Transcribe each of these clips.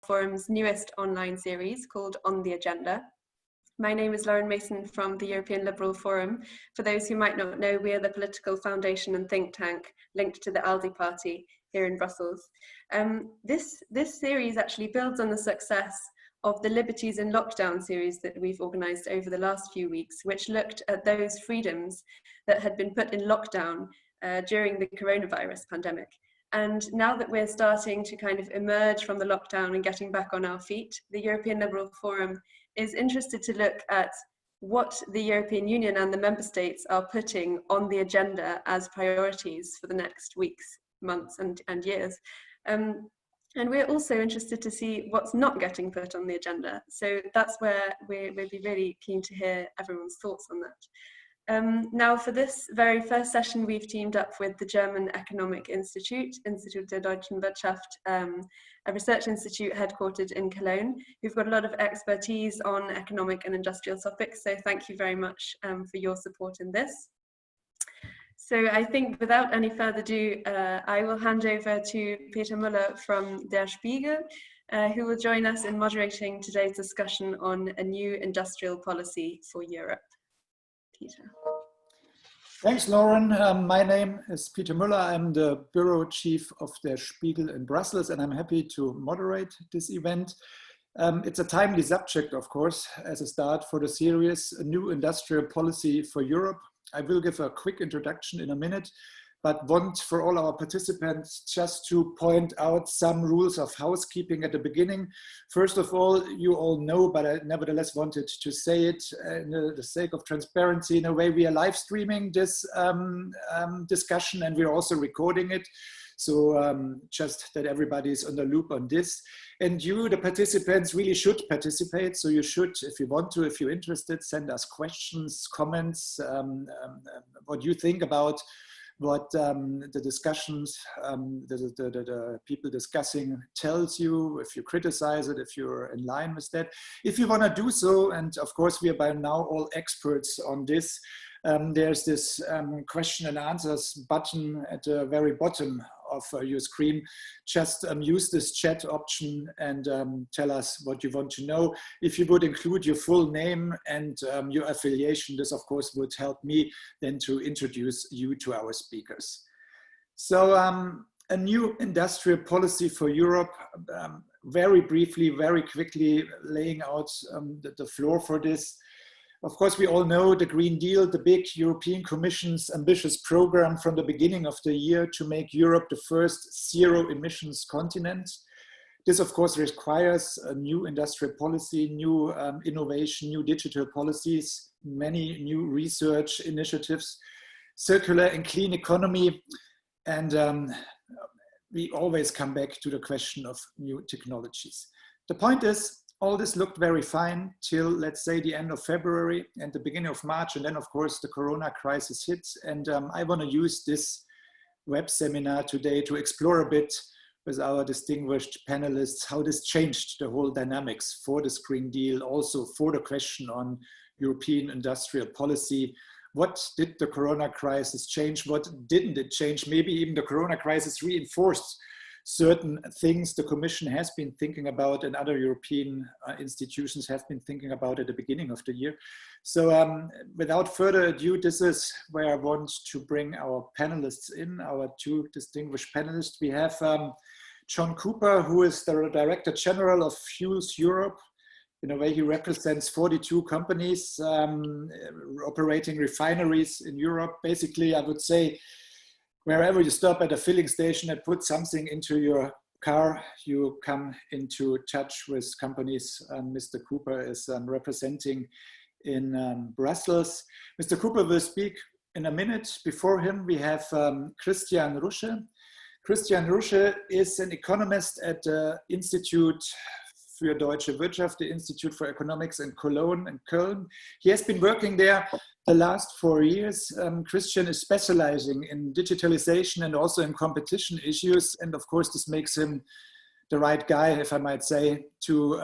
Forum's newest online series called On the Agenda. My name is Lauren Mason from the European Liberal Forum. For those who might not know, we are the political foundation and think tank linked to the ALDE party here in Brussels. This series actually builds on the success of the Liberties in Lockdown series that we've organised over the last few weeks, which looked at those freedoms that had been put in lockdown during the coronavirus pandemic. And now that we're starting to kind of emerge from the lockdown and getting back on our feet, the European Liberal Forum is interested to look at what the European Union and the member states are putting on the agenda as priorities for the next weeks, months and years. And we're also interested to see what's not getting put on the agenda. So that's where we'll be really keen to hear everyone's thoughts on that. Now, for this very first session, we've teamed up with the German Economic Institute, Institut der Deutschen Wirtschaft, a research institute headquartered in Cologne, who've got a lot of expertise on economic and industrial topics. So thank you very much for your support in this. So I think without any further ado, I will hand over to Peter Müller from Der Spiegel, who will join us in moderating today's discussion on a new industrial policy for Europe. Peter. Thanks, Lauren. My name is Peter Müller. I'm the bureau chief of Der Spiegel in Brussels, and I'm happy to moderate this event. It's a timely subject, of course, as a start for the series, a new industrial policy for Europe. I will give a quick introduction in a minute, but want for all our participants just to point out some rules of housekeeping at the beginning. First of all, you all know, but I nevertheless wanted to say it in the sake of transparency. In a way, we are live streaming this discussion, and we're also recording it. So just that everybody is on the loop on this. And you, the participants, really should participate. So you should, if you want to, if you're interested, send us questions, comments, what you think about what the discussions, the people discussing tells you, if you criticize it, if you're in line with that. If you want to do so, and of course we are by now all experts on this, there's this question and answers button at the very bottom of your screen. Just use this chat option and tell us what you want to know. If you would include your full name and your affiliation, this of course would help me then to introduce you to our speakers. So a new industrial policy for Europe, very briefly, very quickly laying out the floor for this. Of course, we all know the Green Deal, the big European Commission's ambitious program from the beginning of the year to make Europe the first zero emissions continent. This, of course, requires a new industrial policy, new innovation, new digital policies, many new research initiatives, circular and clean economy. And we always come back to the question of new technologies. The point is, all this looked very fine till, let's say, the end of February and the beginning of March. And then, of course, the Corona crisis hit. And I want to use this web seminar today to explore a bit with our distinguished panelists how this changed the whole dynamics for this Green Deal, also for the question on European industrial policy. What did the Corona crisis change? What didn't it change? Maybe even the Corona crisis reinforced certain things the Commission has been thinking about and other European institutions have been thinking about at the beginning of the year. So without further ado, this is where I want to bring our panelists in, our two distinguished panelists. We have John Cooper, who is the Director General of Fuels Europe. In a way, he represents 42 companies operating refineries in Europe. Basically, I would say, wherever you stop at a filling station and put something into your car, you come into touch with companies Mr. Cooper is representing in Brussels. Mr. Cooper will speak in a minute. Before him, we have Christian Rusche. Christian Rusche is an economist at the Institut für Deutsche Wirtschaft, the Institute for Economics in Cologne and Köln. He has been working there the last 4 years. Christian is specializing in digitalization and also in competition issues. And of course, this makes him the right guy, if I might say, to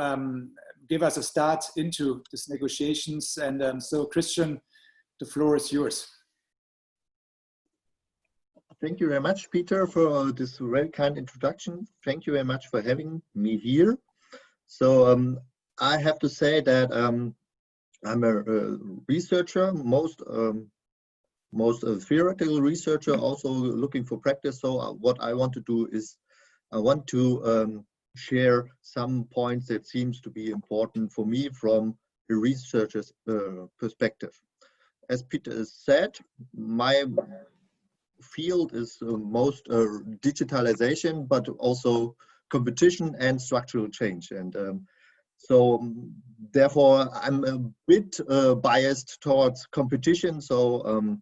give us a start into these negotiations. And so Christian, the floor is yours. Thank you very much, Peter, for this very kind introduction. Thank you very much for having me here. So I have to say that I'm a researcher, most theoretical researcher, also looking for practice. So what I want to do is I want to share some points that seems to be important for me from a researcher's perspective. As Peter said, my field is most digitalization, but also competition and structural change. And therefore, I'm a bit biased towards competition. So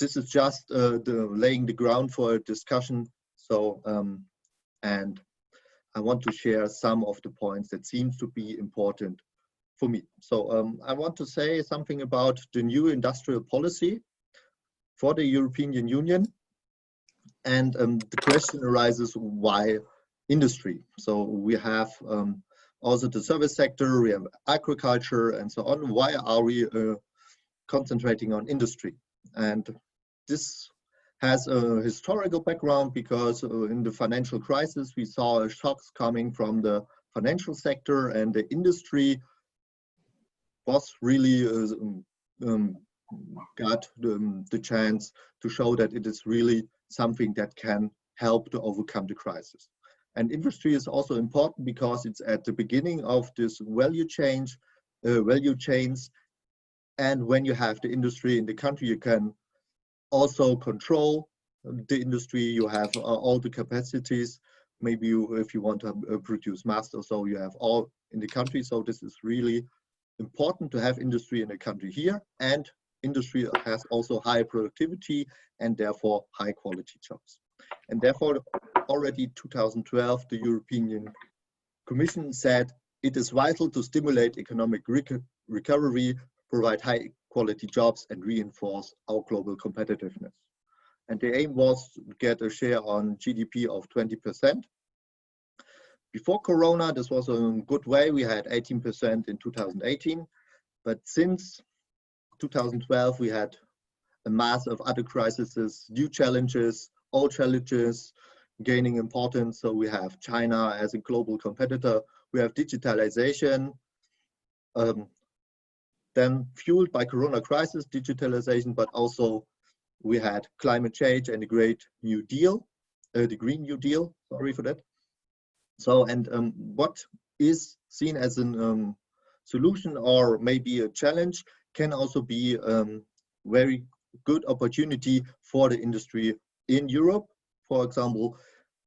this is just laying the ground for a discussion. So and I want to share some of the points that seems to be important for me. So I want to say something about the new industrial policy for the European Union. And the question arises, why industry? So we have also the service sector, we have agriculture and so on. Why are we concentrating on industry? And this has a historical background because in the financial crisis, we saw shocks coming from the financial sector, and the industry was really got the chance to show that it is really something that can help to overcome the crisis. And industry is also important because it's at the beginning of this value chains. And when you have the industry in the country, you can also control the industry. You have all the capacities. Maybe if you want to produce mass or so, you have all in the country. So this is really important to have industry in the country here, and industry has also high productivity and therefore high quality jobs. And therefore, already 2012, the European Commission said it is vital to stimulate economic recovery, provide high quality jobs, and reinforce our global competitiveness. And the aim was to get a share on GDP of 20%. Before Corona, this was a good way. We had 18% in 2018, but since 2012, we had a mass of other crises, new challenges, old challenges gaining importance. So we have China as a global competitor. We have digitalization, then fueled by Corona crisis, digitalization, but also we had climate change and the Great New Deal, the Green New Deal, sorry for that. So, and what is seen as a solution or maybe a challenge can also be a very good opportunity for the industry in Europe. For example,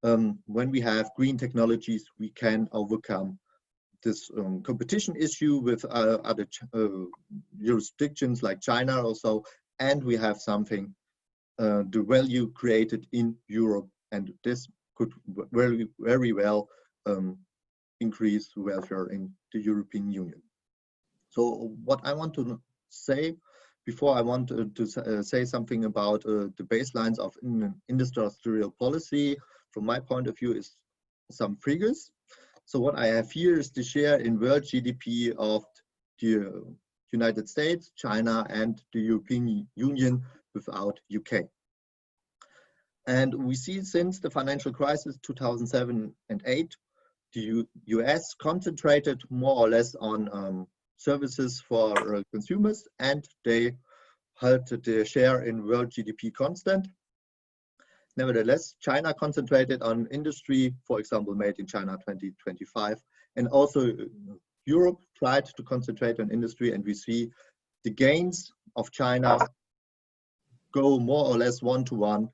when we have green technologies, we can overcome this competition issue with other jurisdictions like China also, and we have something, the value created in Europe, and this could very, very well increase welfare in the European Union. So what I want to say before I want to say something about the baselines of industrial policy, from my point of view, is some figures. So what I have here is the share in world GDP of the United States, China, and the European Union without UK. And we see since the financial crisis 2007 and 8, the US concentrated more or less on services for consumers, and they held their share in world GDP constant. Nevertheless, China concentrated on industry, for example, made in China 2025, and also Europe tried to concentrate on industry, and we see the gains of China go more or less one-to-one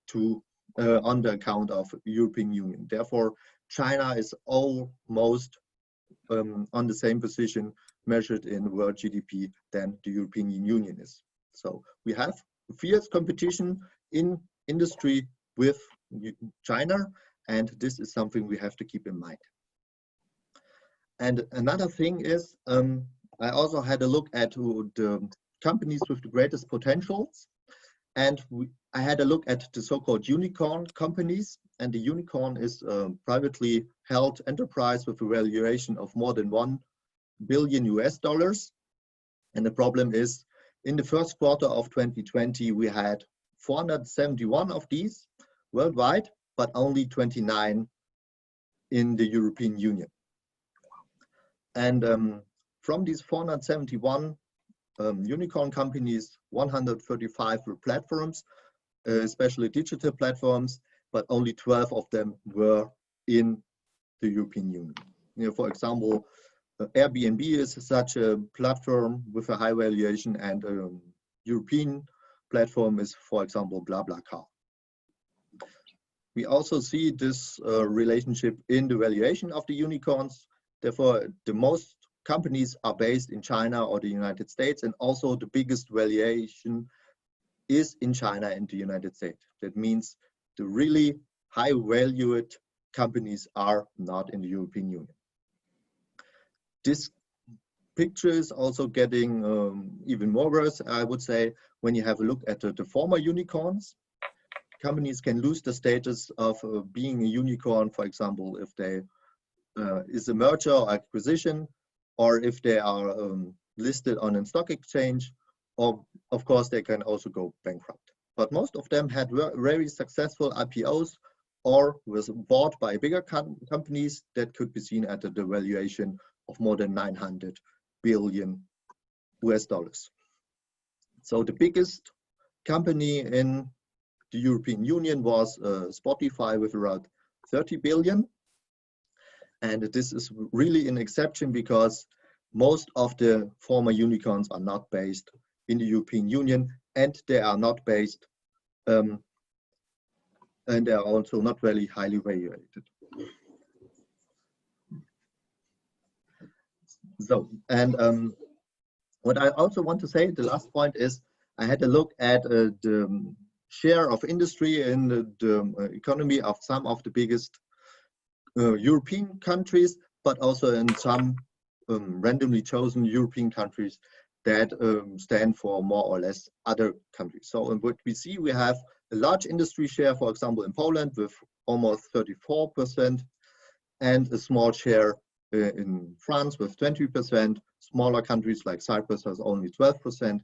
to on the account of European Union. Therefore, China is almost on the same position measured in world GDP than the European Union is. So we have fierce competition in industry with China, and this is something we have to keep in mind. And another thing is, I also had a look at the companies with the greatest potentials, and I had a look at the so-called unicorn companies, and the unicorn is a privately held enterprise with a valuation of more than $1 billion US. And the problem is, in the first quarter of 2020, we had 471 of these worldwide, but only 29 in the European Union. And from these 471 unicorn companies, 135 were platforms, especially digital platforms, but only 12 of them were in the European Union. You know, for example, Airbnb is such a platform with a high valuation, and a European platform is, for example, BlaBlaCar. We also see this relationship in the valuation of the unicorns. Therefore, the most companies are based in China or the United States, and also the biggest valuation is in China and the United States. That means the really high valued companies are not in the European Union. This picture is also getting even more worse, I would say, when you have a look at the former unicorns. Companies can lose the status of being a unicorn, for example, if they is a merger or acquisition, or if they are listed on a stock exchange, or of course they can also go bankrupt. But most of them had very successful IPOs or was bought by bigger companies that could be seen at the valuation of more than 900 billion US dollars. So the biggest company in the European Union was Spotify with around 30 billion. And this is really an exception because most of the former unicorns are not based in the European Union, and they are not based, and they are also not really highly valuated. So, and what I also want to say, the last point is, I had a look at the share of industry in the economy of some of the biggest European countries, but also in some randomly chosen European countries that stand for more or less other countries. So what we see, we have a large industry share, for example, in Poland with almost 34%, and a small share in France with 20%, smaller countries like Cyprus has only 12%,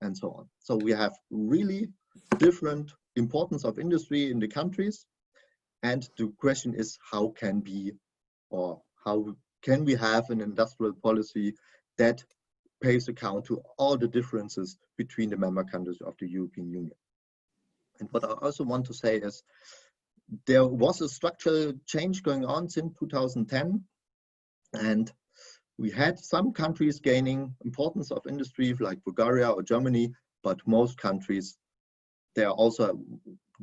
and so on. So we have really different importance of industry in the countries. And the question is, how can we have an industrial policy that pays account to all the differences between the member countries of the European Union? And what I also want to say is, there was a structural change going on since 2010, and we had some countries gaining importance of industry like Bulgaria or Germany, but most countries, they are also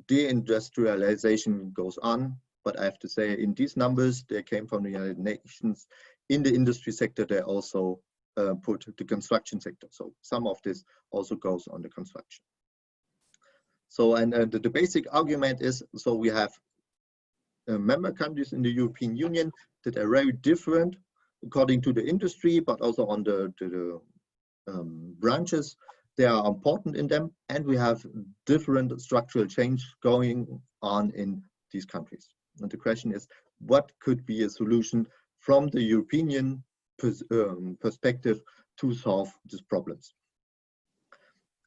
deindustrialization goes on. But I have to say, in these numbers, they came from the United Nations. In the industry sector, they also put the construction sector. So some of this also goes on the construction. So, and the basic argument is, so we have member countries in the European Union that are very different according to the industry, but also on the branches. They are important in them, and we have different structural change going on in these countries. And the question is, what could be a solution from the European perspective to solve these problems?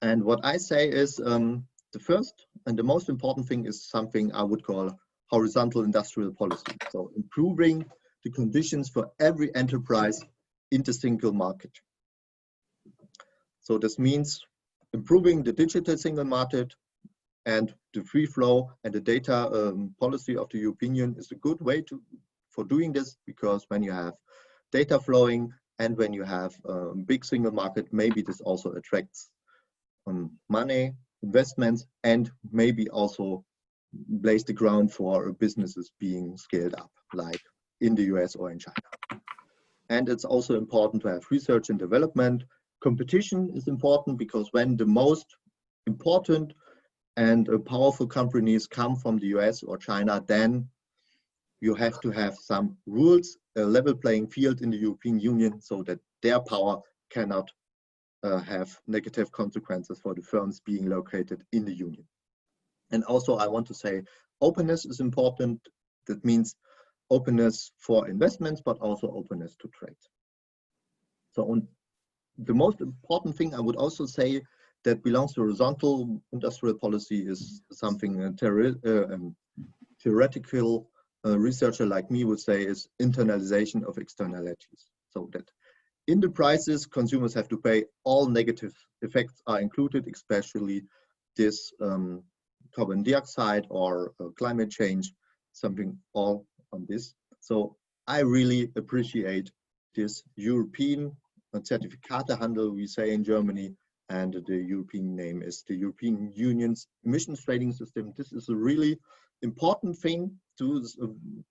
And what I say is, the first and the most important thing is something I would call horizontal industrial policy. So improving the conditions for every enterprise in the single market. So this means improving the digital single market, and the free flow and the data policy of the European Union is a good way for doing this, because when you have data flowing and when you have a big single market, maybe this also attracts money, investments, and maybe also lays the ground for businesses being scaled up, like in the US or in China. And it's also important to have research and development. Competition is important, because when the most important and powerful companies come from the US or China, then you have to have some rules, a level playing field in the European Union, so that their power cannot have negative consequences for the firms being located in the Union. And also I want to say openness is important. That means openness for investments, but also openness to trade. So the most important thing I would also say that belongs to horizontal industrial policy is something theoretical researcher like me would say is internalization of externalities. So that in the prices, consumers have to pay, all negative effects are included, especially this carbon dioxide or climate change, something all on this. So I really appreciate this European Zertifikatehandel, we say in Germany, and the European name is the European Union's emissions trading system. This is a really important thing to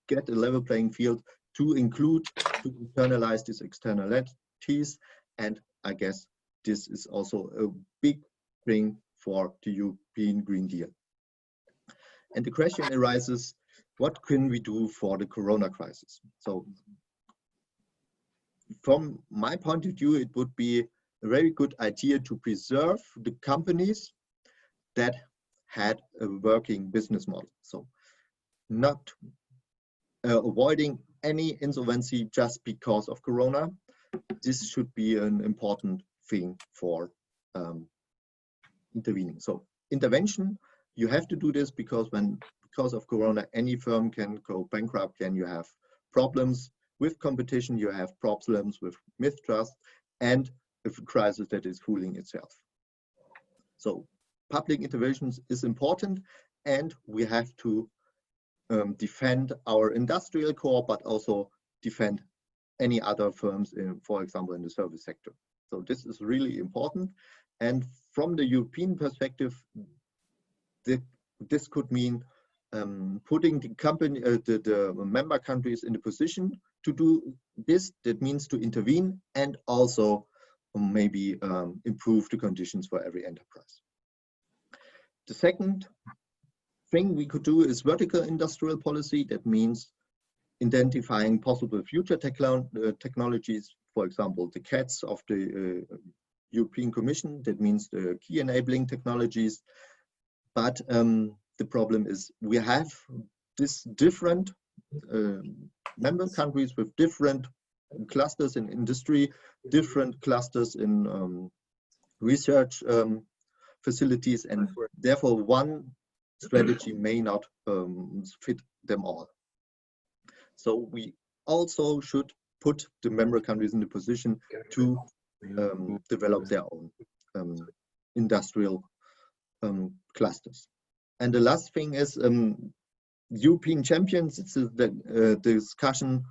get a level playing field, to include, to internalize these externalities. And I guess this is also a big thing for the European Green Deal. And the question arises, what can we do for the Corona crisis? So from my point of view, it would be a very good idea to preserve the companies that had a working business model. So not avoiding any insolvency just because of Corona. This should be an important thing for intervening. So intervention, you have to do this because because of Corona, any firm can go bankrupt, and you have problems with competition, you have problems with mistrust, and a crisis that is fooling itself. So public interventions is important, and we have to defend our industrial core, but also defend any other firms, for example, in the service sector. So this is really important. And from the European perspective, this could mean putting the member countries in the position to do this. That means to intervene and also maybe improve the conditions for every enterprise. The second thing we could do is vertical industrial policy. That means identifying possible future technologies, for example, the CATs of the European Commission. That means the key enabling technologies. But the problem is we have this different member countries with different clusters in industry, different clusters in research facilities, and therefore one strategy may not fit them all. So we also should put the member countries in the position to develop their own industrial clusters. And the last thing is European champions. It's the discussion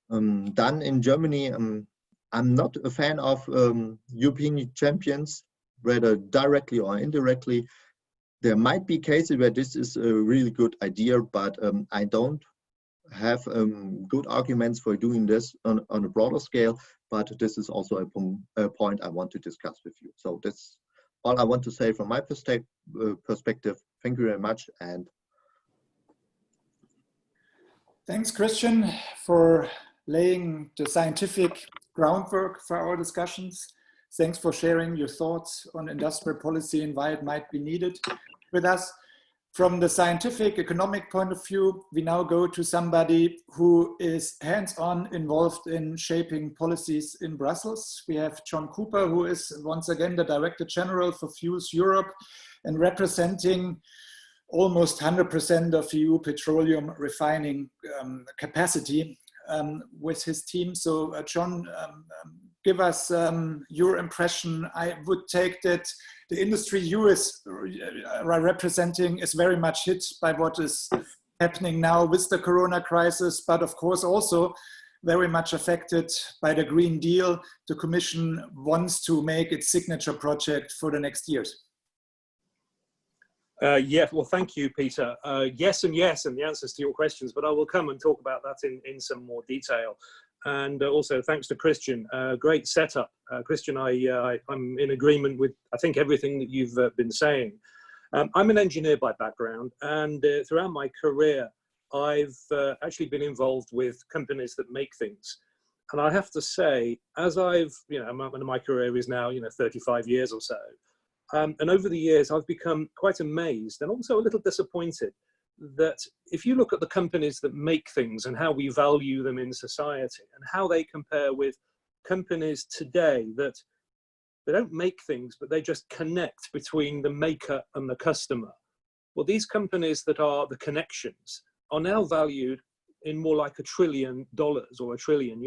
done in Germany. I'm not a fan of European champions, whether directly or indirectly. There might be cases where this is a really good idea, but I don't have good arguments for doing this on a broader scale. But this is also a point I want to discuss with you. So that's all I want to say from my perspective. Thank you very much. And thanks, Christian, for laying the scientific groundwork for our discussions. Thanks for sharing your thoughts on industrial policy and why it might be needed with us. From the scientific economic point of view, we now go to somebody who is hands-on involved in shaping policies in Brussels. We have John Cooper, who is once again the Director General for Fuels Europe and representing almost 100% of EU petroleum refining capacity with his team. So John, give us your impression. I would take that the industry you is representing is very much hit by what is happening now with the Corona crisis, but of course also very much affected by the Green Deal the Commission wants to make its signature project for the next years. Yeah, well, thank you, Peter. Yes and yes, and the answers to your questions, but I will come and talk about that in some more detail. And also thanks to Christian, great setup. Christian, I'm in agreement with, I think, everything that you've been saying. I'm an engineer by background, and throughout my career, I've actually been involved with companies that make things. And I have to say, as my career is now, 35 years or so, and over the years, I've become quite amazed and also a little disappointed that if you look at the companies that make things and how we value them in society and how they compare with companies today that they don't make things, but they just connect between the maker and the customer. Well, these companies that are the connections are now valued in more like $1 trillion or €1 trillion,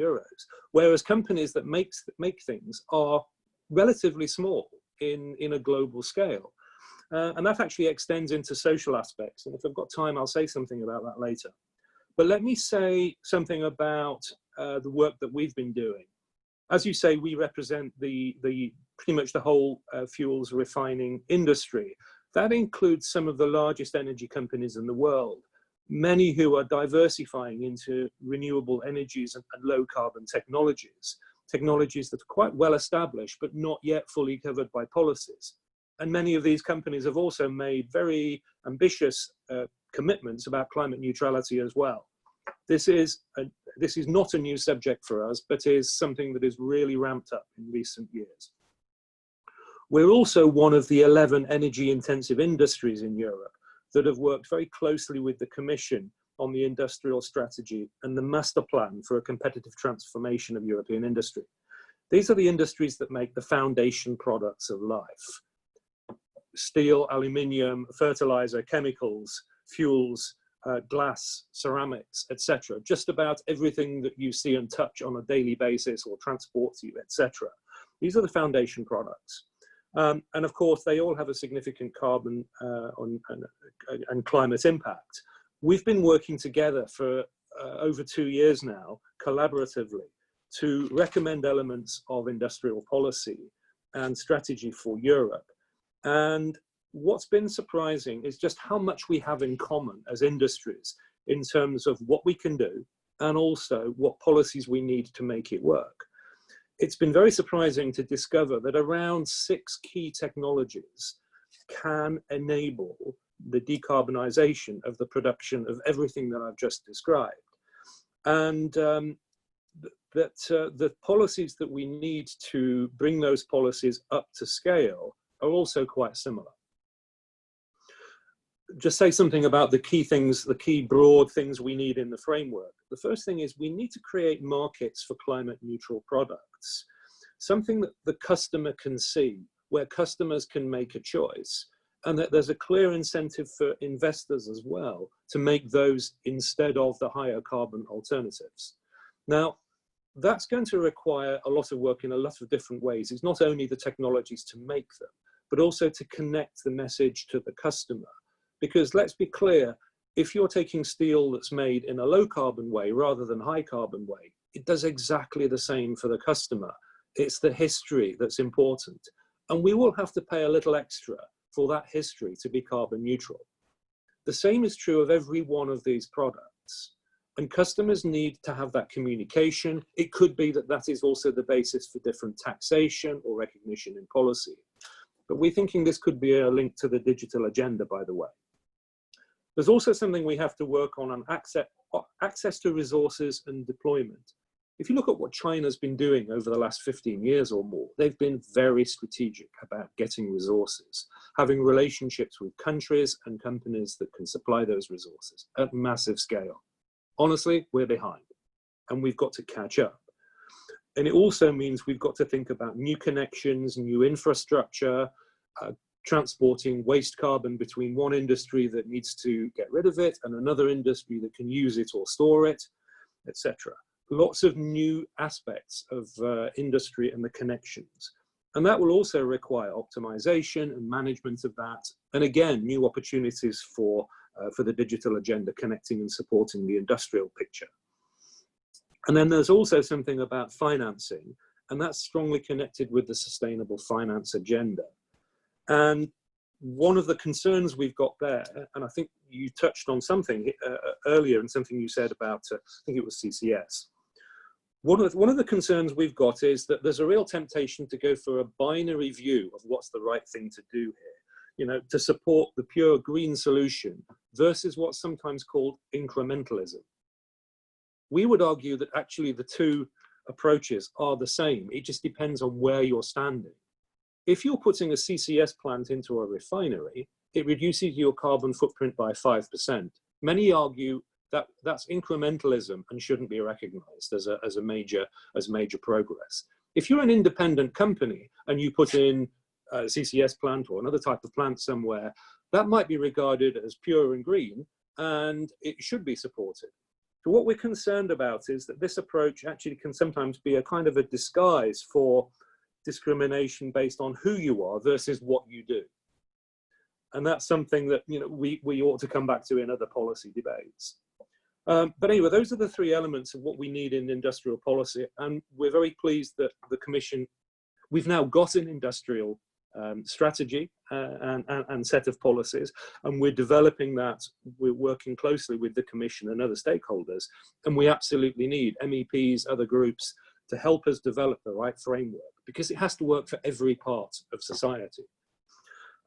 whereas companies that make things are relatively small in a global scale. And that actually extends into social aspects. And if I've got time, I'll say something about that later. But let me say something about the work that we've been doing. As you say, we represent pretty much the whole fuels refining industry. That includes some of the largest energy companies in the world, many who are diversifying into renewable energies and low carbon technologies that are quite well established, but not yet fully covered by policies. And many of these companies have also made very ambitious commitments about climate neutrality as well. This is not a new subject for us, but is something that is really ramped up in recent years. We're also one of the 11 energy intensive industries in Europe that have worked very closely with the Commission on the industrial strategy and the master plan for a competitive transformation of European industry. These are the industries that make the foundation products of life: steel, aluminium, fertilizer, chemicals, fuels, glass, ceramics, etc. Just about everything that you see and touch on a daily basis or transports you, etc. These are the foundation products. And of course, they all have a significant carbon and climate impact. We've been working together for over 2 years now, collaboratively, to recommend elements of industrial policy and strategy for Europe. And what's been surprising is just how much we have in common as industries in terms of what we can do and also what policies we need to make it work. It's been very surprising to discover that around 6 key technologies can enable the decarbonisation of the production of everything that I've just described. And the policies that we need to bring those policies up to scale are also quite similar. Just say something about the key things, the key broad things we need in the framework. The first thing is we need to create markets for climate neutral products, something that the customer can see, where customers can make a choice, and that there's a clear incentive for investors as well to make those instead of the higher carbon alternatives. Now, that's going to require a lot of work in a lot of different ways. It's not only the technologies to make them, but also to connect the message to the customer. Because let's be clear, if you're taking steel that's made in a low carbon way rather than high carbon way, it does exactly the same for the customer. It's the history that's important. And we will have to pay a little extra for that history to be carbon neutral. The same is true of every one of these products. And customers need to have that communication. It could be that that is also the basis for different taxation or recognition in policy. But we're thinking this could be a link to the digital agenda, by the way. There's also something we have to work on access to resources and deployment. If you look at what China's been doing over the last 15 years or more, they've been very strategic about getting resources, having relationships with countries and companies that can supply those resources at massive scale. Honestly, we're behind and we've got to catch up. And it also means we've got to think about new connections, new infrastructure, transporting waste carbon between one industry that needs to get rid of it and another industry that can use it or store it, etc. Lots of new aspects of industry and the connections. And that will also require optimization and management of that. And again, new opportunities for the digital agenda, connecting and supporting the industrial picture. And then there's also something about financing, and that's strongly connected with the sustainable finance agenda. And one of the concerns we've got there, and I think you touched on something earlier and something you said about, I think it was CCS. One of the concerns we've got is that there's a real temptation to go for a binary view of what's the right thing to do here, you know, to support the pure green solution versus what's sometimes called incrementalism. We would argue that actually the two approaches are the same. It just depends on where you're standing. If you're putting a CCS plant into a refinery, it reduces your carbon footprint by 5%. Many argue that that's incrementalism and shouldn't be recognized as major progress. If you're an independent company and you put in a CCS plant or another type of plant somewhere, that might be regarded as pure and green, and it should be supported. So what we're concerned about is that this approach actually can sometimes be a kind of a disguise for discrimination based on who you are versus what you do. And that's something that, you know, we ought to come back to in other policy debates. But anyway, those are the three elements of what we need in industrial policy. And we're very pleased that the Commission, we've now got an industrial strategy and set of policies, and we're developing that. We're working closely with the Commission and other stakeholders, and we absolutely need MEPs, other groups, to help us develop the right framework, because it has to work for every part of society.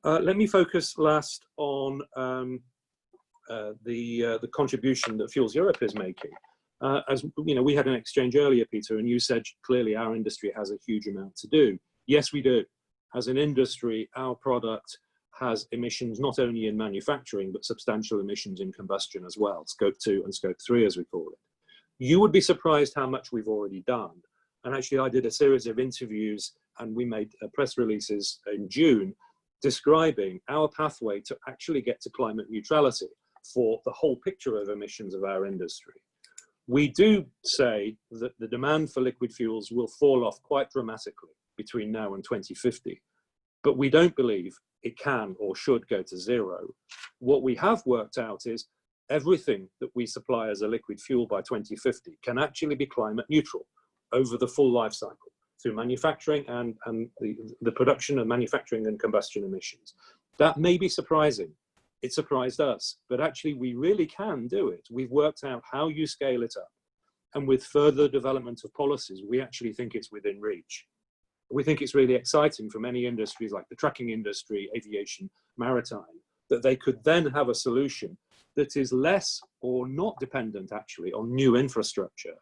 Let me focus last on the contribution that Fuels Europe is making. As you know, we had an exchange earlier, Peter, and you said clearly our industry has a huge amount to do. Yes, we do. As an industry, our product has emissions not only in manufacturing, but substantial emissions in combustion as well, scope 2 and scope 3, as we call it. You would be surprised how much we've already done. And actually, I did a series of interviews and we made press releases in June describing our pathway to actually get to climate neutrality for the whole picture of emissions of our industry. We do say that the demand for liquid fuels will fall off quite dramatically between now and 2050, but we don't believe it can or should go to zero. What we have worked out is everything that we supply as a liquid fuel by 2050 can actually be climate neutral over the full life cycle through manufacturing and the production of manufacturing and combustion emissions. That may be surprising. It surprised us, but actually we really can do it. We've worked out how you scale it up. And with further development of policies, we actually think it's within reach. We think it's really exciting for many industries like the trucking industry, aviation, maritime, that they could then have a solution that is less or not dependent actually on new infrastructure,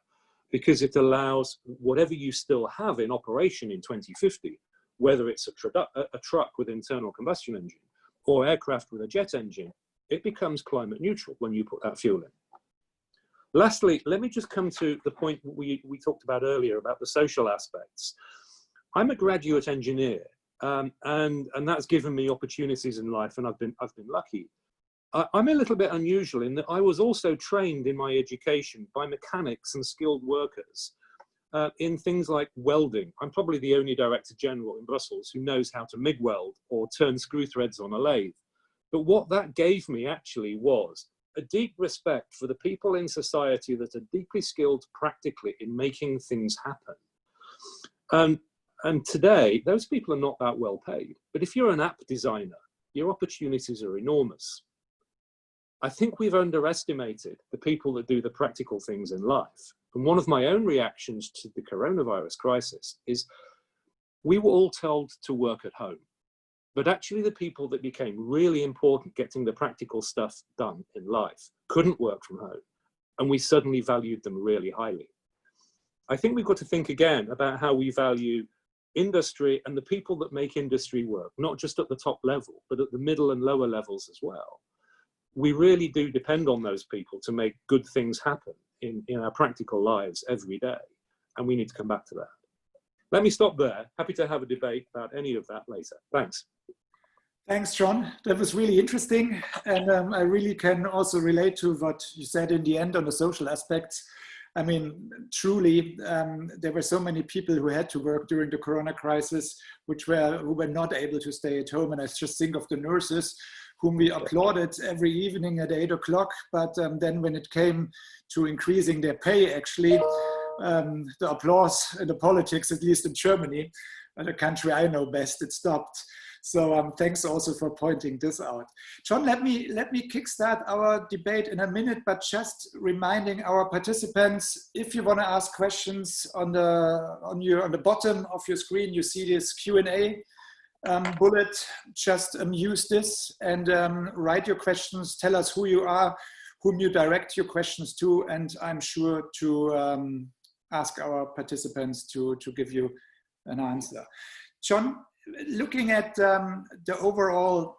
because it allows whatever you still have in operation in 2050, whether it's a truck with internal combustion engine or aircraft with a jet engine, it becomes climate neutral when you put that fuel in. Lastly, let me just come to the point we talked about earlier about the social aspects. I'm a graduate engineer, and that's given me opportunities in life, and I've been lucky. I'm a little bit unusual in that I was also trained in my education by mechanics and skilled workers in things like welding. I'm probably the only Director General in Brussels who knows how to MIG weld or turn screw threads on a lathe. But what that gave me actually was a deep respect for the people in society that are deeply skilled practically in making things happen. And today, those people are not that well paid. But if you're an app designer, your opportunities are enormous. I think we've underestimated the people that do the practical things in life. And one of my own reactions to the coronavirus crisis is we were all told to work at home. But actually the people that became really important getting the practical stuff done in life couldn't work from home. And we suddenly valued them really highly. I think we've got to think again about how we value industry and the people that make industry work, not just at the top level, but at the middle and lower levels as well. We really do depend on those people to make good things happen in our practical lives every day. And we need to come back to that. Let me stop there. Happy to have a debate about any of that later. Thanks. Thanks, John. That was really interesting. And I really can also relate to what you said in the end on the social aspects. I mean, truly, there were so many people who had to work during the Corona crisis, who were not able to stay at home. And I just think of the nurses whom we applauded every evening at 8 o'clock. But then when it came to increasing their pay, actually, the applause in the politics, at least in Germany, the country I know best, it stopped. So thanks also for pointing this out. John, let me kickstart our debate in a minute, but just reminding our participants, if you want to ask questions on the bottom of your screen, you see this Q&A bullet. Just use this and write your questions. Tell us who you are, whom you direct your questions to, and I'm sure to ask our participants to give you an answer. John, looking at the overall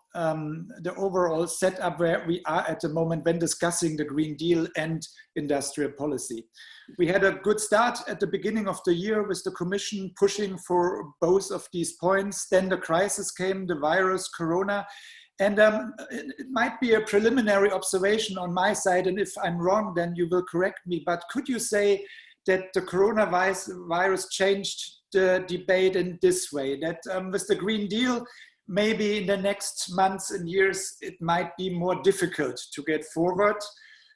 setup where we are at the moment when discussing the Green Deal and industrial policy. We had a good start at the beginning of the year with the Commission pushing for both of these points. Then the crisis came, the virus, Corona, And it might be a preliminary observation on my side, and if I'm wrong, then you will correct me. But could you say that the coronavirus changed the debate in this way, that with the Green Deal, maybe in the next months and years, it might be more difficult to get forward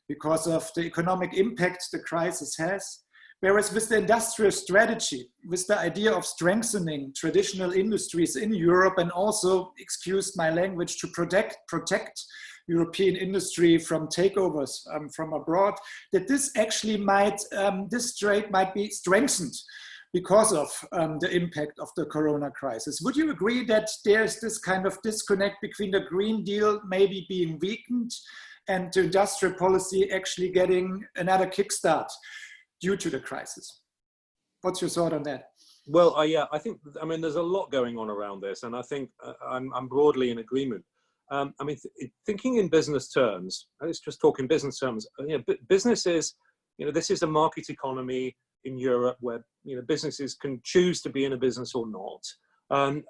because of the economic impact the crisis has? Whereas with the industrial strategy, with the idea of strengthening traditional industries in Europe, and also, excuse my language, to protect European industry from takeovers from abroad, that this actually might, this trade might be strengthened because of the impact of the corona crisis. Would you agree that there's this kind of disconnect between the Green Deal maybe being weakened and the industrial policy actually getting another kickstart due to the crisis? What's your thought on that? Well, yeah, I think, I mean, there's a lot going on around this, and I think I'm broadly in agreement. I mean, thinking in business terms, let's just talk in business terms. You know, businesses, you know, this is a market economy in Europe where, you know, businesses can choose to be in a business or not.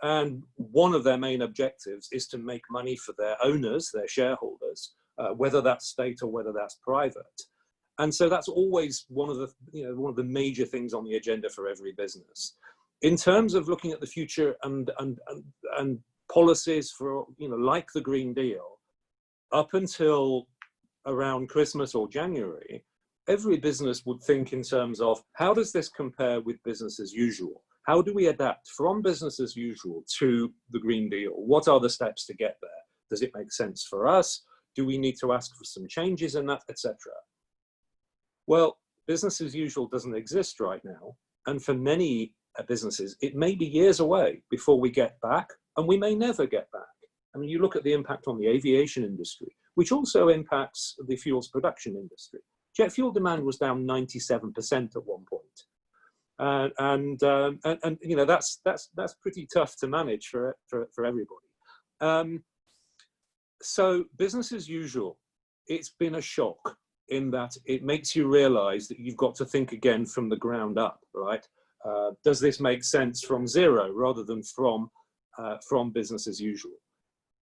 And one of their main objectives is to make money for their owners, their shareholders, whether that's state or whether that's private. And so that's always one of the, you know, one of the major things on the agenda for every business. In terms of looking at the future and policies for, you know, like the Green Deal, up until around Christmas or January, every business would think in terms of, how does this compare with business as usual? How do we adapt from business as usual to the Green Deal? What are the steps to get there? Does it make sense for us? Do we need to ask for some changes in that, etc.? Well, business as usual doesn't exist right now. And for many businesses, it may be years away before we get back, and we may never get back. I mean, you look at the impact on the aviation industry, which also impacts the fuels production industry. Jet fuel demand was down 97% at one point. And you know, that's pretty tough to manage for everybody. So business as usual, it's been a shock in that it makes you realize that you've got to think again from the ground up, right? Does this make sense from zero rather than from business as usual?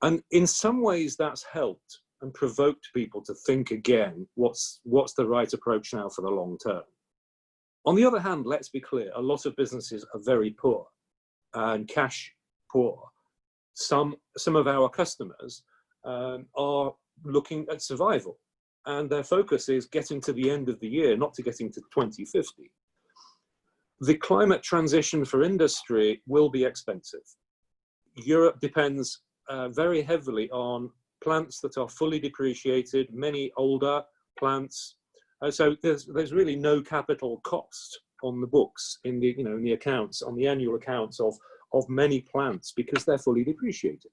And in some ways that's helped and provoked people to think again, what's the right approach now for the long term? On the other hand, let's be clear, a lot of businesses are very poor and cash poor. Some of our customers are looking at survival, and their focus is getting to the end of the year, not to getting to 2050. The climate transition for industry will be expensive. Europe depends very heavily on plants that are fully depreciated, many older plants. So there's really no capital cost on the books, in the, you know, in the accounts, on the annual accounts of many plants, because they're fully depreciated.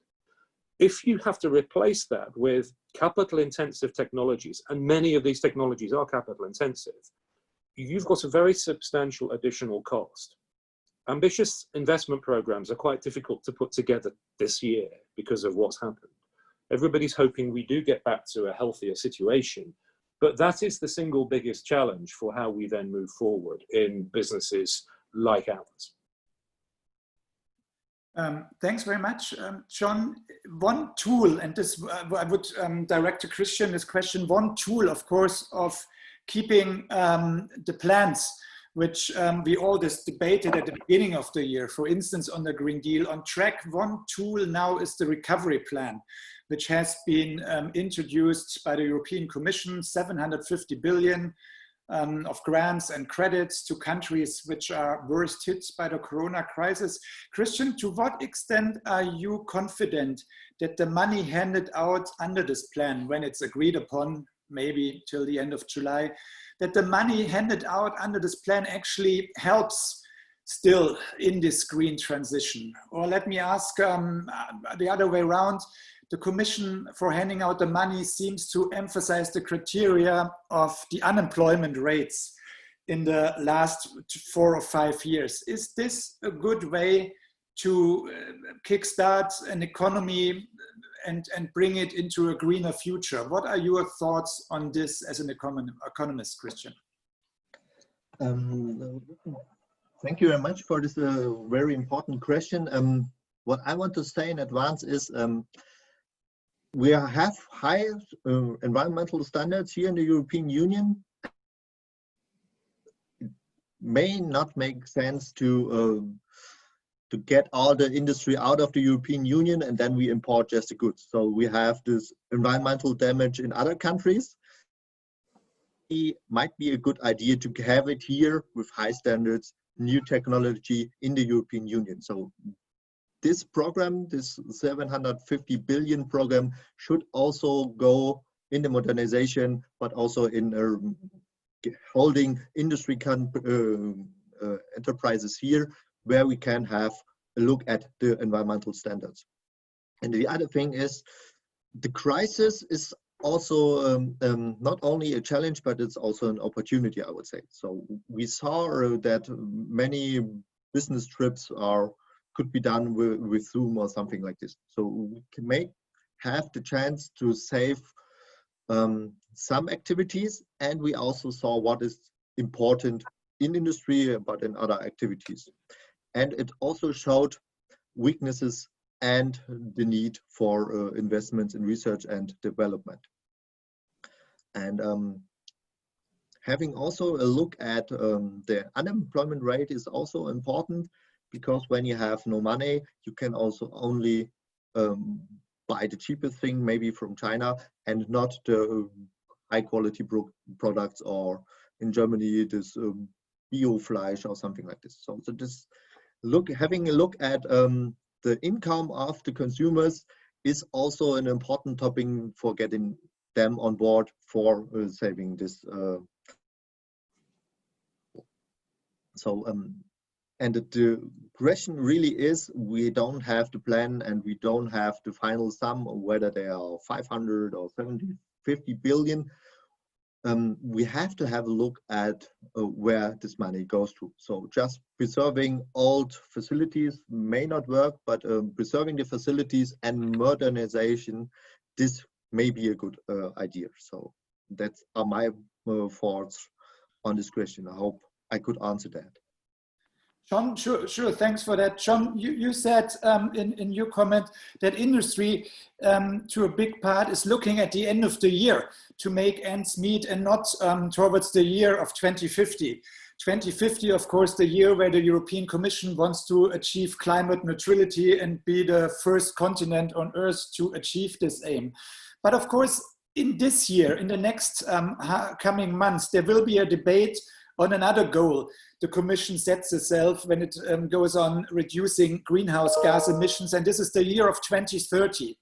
If you have to replace that with capital intensive technologies, and many of these technologies are capital intensive, you've got a very substantial additional cost. Ambitious investment programs are quite difficult to put together this year because of what's happened. Everybody's hoping we do get back to a healthier situation, but that is the single biggest challenge for how we then move forward in businesses like ours. Thanks very much, John. One tool, and this I would direct to Christian this question, one tool, of course, of keeping the plans, which we all just debated at the beginning of the year, for instance, on the Green Deal, on track. One tool now is the recovery plan, which has been introduced by the European Commission, 750 billion of grants and credits to countries which are worst hit by the corona crisis. Christian, to what extent are you confident that the money handed out under this plan, when it's agreed upon, maybe till the end of July, that the money handed out under this plan actually helps still in this green transition? Or let me ask the other way around. The Commission, for handing out the money, seems to emphasize the criteria of the unemployment rates in the last 4 or 5 years. Is this a good way to kickstart an economy and bring it into a greener future? What are your thoughts on this as an economist, Christian? Thank you very much for this very important question. What I want to say in advance is we have high environmental standards here in the European Union. It may not make sense to get all the industry out of the European Union and then we import just the goods. So we have this environmental damage in other countries. It might be a good idea to have it here with high standards, new technology in the European Union. So this program, this 750 billion program, should also go in the modernization, but also in holding industry enterprises here, where we can have a look at the environmental standards. And the other thing is, the crisis is also not only a challenge, but it's also an opportunity, I would say. So we saw that many business trips could be done with Zoom or something like this. So we can have the chance to save some activities, and we also saw what is important in industry, but in other activities. And it also showed weaknesses and the need for investments in research and development. And having also a look at the unemployment rate is also important, because when you have no money, you can also only buy the cheapest thing, maybe from China, and not the high quality products, or in Germany, this bio-fleisch or something like this. So this having a look at the income of the consumers is also an important topic for getting them on board for saving this. And the question really is, we don't have the plan and we don't have the final sum, whether they are 500 or 50 billion. We have to have a look at where this money goes to. So just preserving old facilities may not work, but preserving the facilities and modernization, this may be a good idea. So that's my thoughts on this question. I hope I could answer that. John, sure, thanks for that. John, you said in your comment that industry, to a big part, is looking at the end of the year to make ends meet, and not towards the year of 2050. 2050, of course, the year where the European Commission wants to achieve climate neutrality and be the first continent on Earth to achieve this aim. But of course, in this year, in the next coming months, there will be a debate on another goal the Commission sets itself when it goes on reducing greenhouse gas emissions, and this is the year of 2030.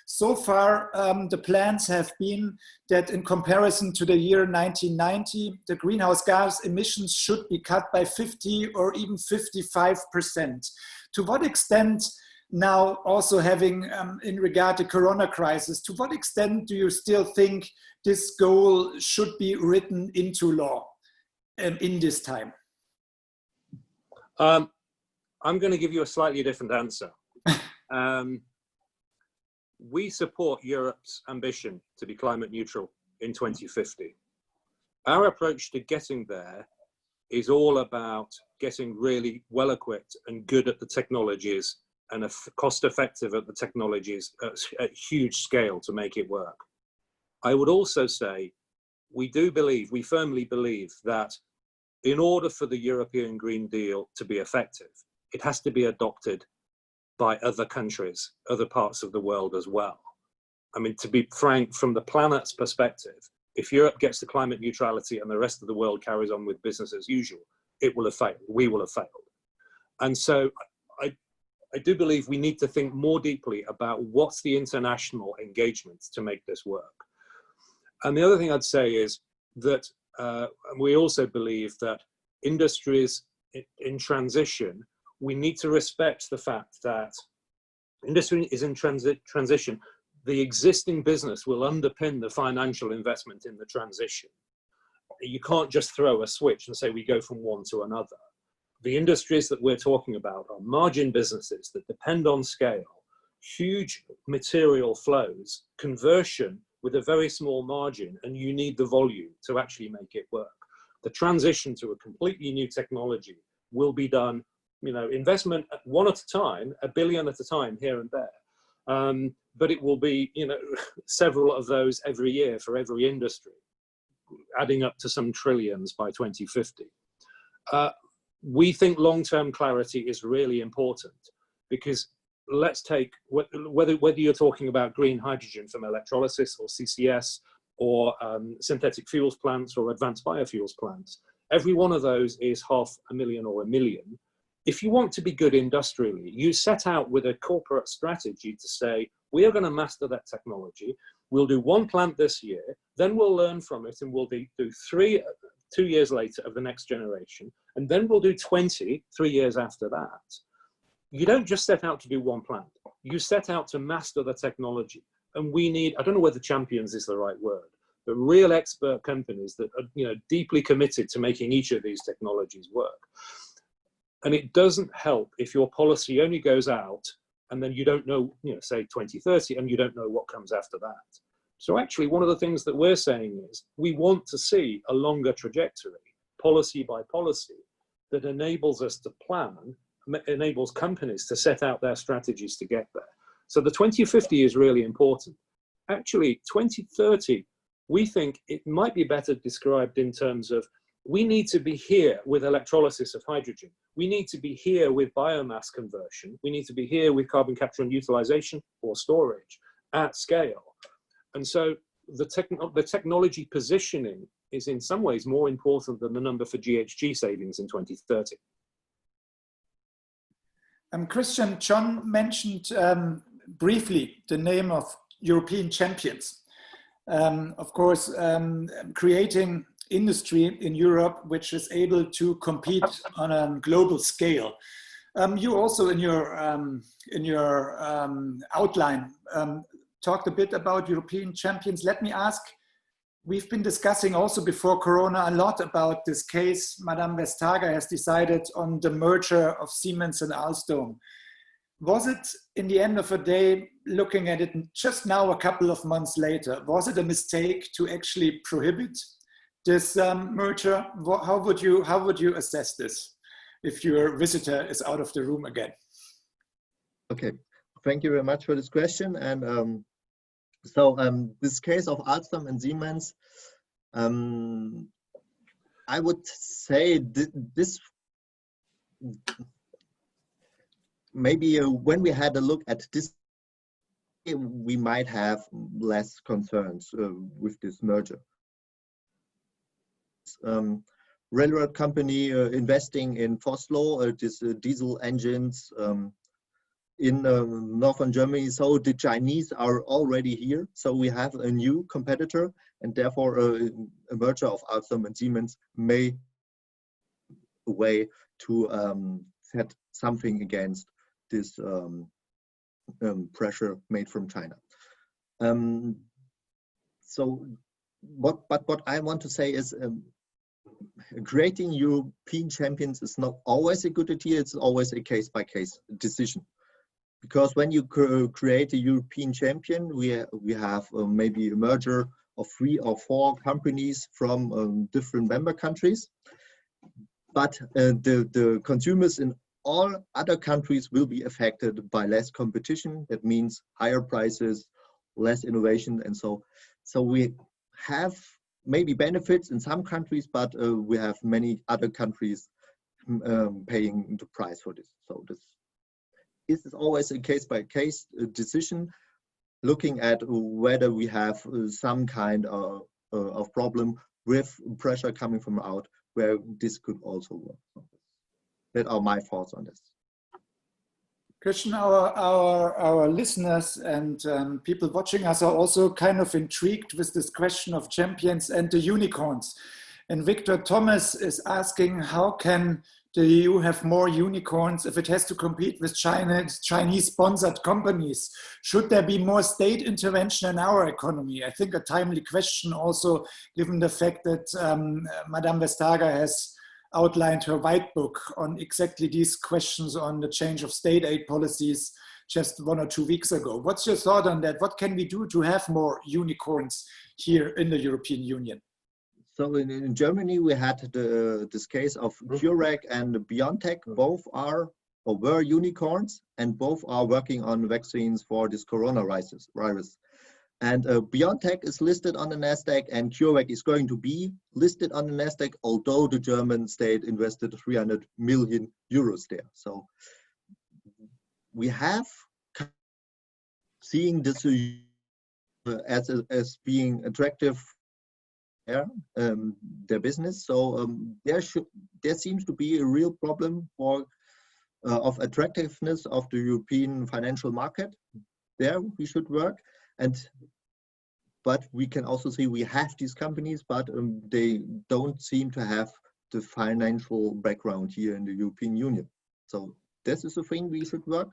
So far, the plans have been that in comparison to the year 1990, the greenhouse gas emissions should be cut by 50 or even 55%. To what extent, now also having in regard to Corona crisis, to what extent do you still think this goal should be written into law in this time? I'm going to give you a slightly different answer. We support Europe's ambition to be climate neutral in 2050. Our approach to getting there is all about getting really well equipped and good at the technologies, and cost effective at the technologies at huge scale to make it work. I would also say we firmly believe that in order for the European Green Deal to be effective, it has to be adopted by other countries, other parts of the world as well. I mean, to be frank, from the planet's perspective, if Europe gets to climate neutrality and the rest of the world carries on with business as usual, it will have failed. We will have failed. And so I do believe we need to think more deeply about what's the international engagement to make this work. And the other thing I'd say is that we also believe that industries in transition, we need to respect the fact that industry is in transition. The existing business will underpin the financial investment in the transition. You can't just throw a switch and say we go from one to another. The industries that we're talking about are margin businesses that depend on scale, huge material flows, conversion with a very small margin, and you need the volume to actually make it work. The transition to a completely new technology will be done, investment one at a time, $1 billion at a time here and there. but it will be, you know, several of those every year for every industry, adding up to some trillions by 2050. We think long-term clarity is really important, because let's take whether you're talking about green hydrogen from electrolysis or CCS or synthetic fuels plants or advanced biofuels plants. Every one of those is 500,000 or 1 million. If you want to be good industrially, you set out with a corporate strategy to say, we are going to master that technology. We'll do 1 plant this year, then we'll learn from it, and we'll do 2 years later of the next generation, and then we'll do 20 3 years after that. You don't just set out to do 1 plant. You set out to master the technology. And we need, I don't know whether champions is the right word, but real expert companies that are, you know, deeply committed to making each of these technologies work. And it doesn't help if your policy only goes out and then you don't know, you know, say 2030, and you don't know what comes after that. So actually, one of the things that we're saying is we want to see a longer trajectory, policy by policy, that enables us to plan, enables companies to set out their strategies to get there. So the 2050 is really important. Actually, 2030, we think it might be better described in terms of, we need to be here with electrolysis of hydrogen. We need to be here with biomass conversion. We need to be here with carbon capture and utilization or storage at scale. And so the technology positioning is in some ways more important than the number for GHG savings in 2030. Christian, John mentioned briefly the name of European champions. Of course, creating industry in Europe which is able to compete on a global scale. You also in your outline talked a bit about European champions. Let me ask, we've been discussing also before Corona a lot about this case. Madame Vestager has decided on the merger of Siemens and Alstom. Was it, in the end of the day, looking at it just now a couple of months later, was it a mistake to actually prohibit this merger? How would you assess this if your visitor is out of the room again? Okay, thank you very much for this question. And this case of Alstom and Siemens, I would say this maybe when we had a look at this, we might have less concerns with this merger. Railroad company investing in Vossloh, this diesel engines in northern Germany. So the Chinese are already here. So we have a new competitor, and therefore a merger of Alstom and Siemens may a way to set something against this pressure made from China. So what I want to say is creating European champions is not always a good idea. It's always a case-by-case decision. Because when you create a European champion, we have maybe a merger of 3 or 4 companies from different member countries. But the consumers in all other countries will be affected by less competition. That means higher prices, less innovation, and so we have maybe benefits in some countries, but we have many other countries paying the price for this. So this is always a case-by-case decision, looking at whether we have some kind of problem with pressure coming from out, where this could also work. That are my thoughts on this. Christian, our listeners and people watching us are also kind of intrigued with this question of champions and the unicorns. And Victor Thomas is asking, how can the EU have more unicorns if it has to compete with Chinese-sponsored companies? Should there be more state intervention in our economy? I think a timely question also, given the fact that Madame Vestager has outlined her white book on exactly these questions on the change of state aid policies just 1 or 2 weeks ago. What's your thought on that? What can we do to have more unicorns here in the European Union? So in Germany, we had this case of CureVac and BioNTech. Both or were unicorns, and both are working on vaccines for this coronavirus. And BioNTech is listed on the Nasdaq, and CureVac is going to be listed on the Nasdaq, although the German state invested 300 million euros there. So we have seeing this as being attractive, their business. So there seems to be a real problem for of attractiveness of the European financial market. There we should work. But we can also see we have these companies, but they don't seem to have the financial background here in the European Union. So this is a thing we should work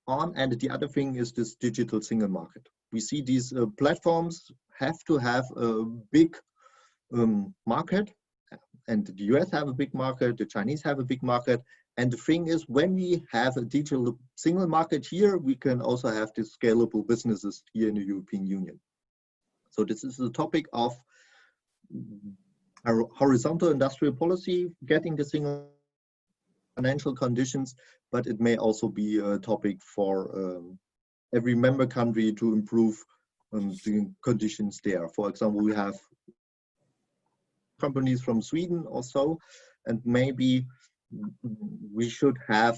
on. And the other thing is this digital single market. We see these platforms have to have a big market, and the US have a big market, the Chinese have a big market. And the thing is, when we have a digital single market here, we can also have these scalable businesses here in the European Union. So this is the topic of horizontal industrial policy, getting the single financial conditions, but it may also be a topic for every member country to improve the conditions there. For example, we have companies from Sweden or so, and maybe we should have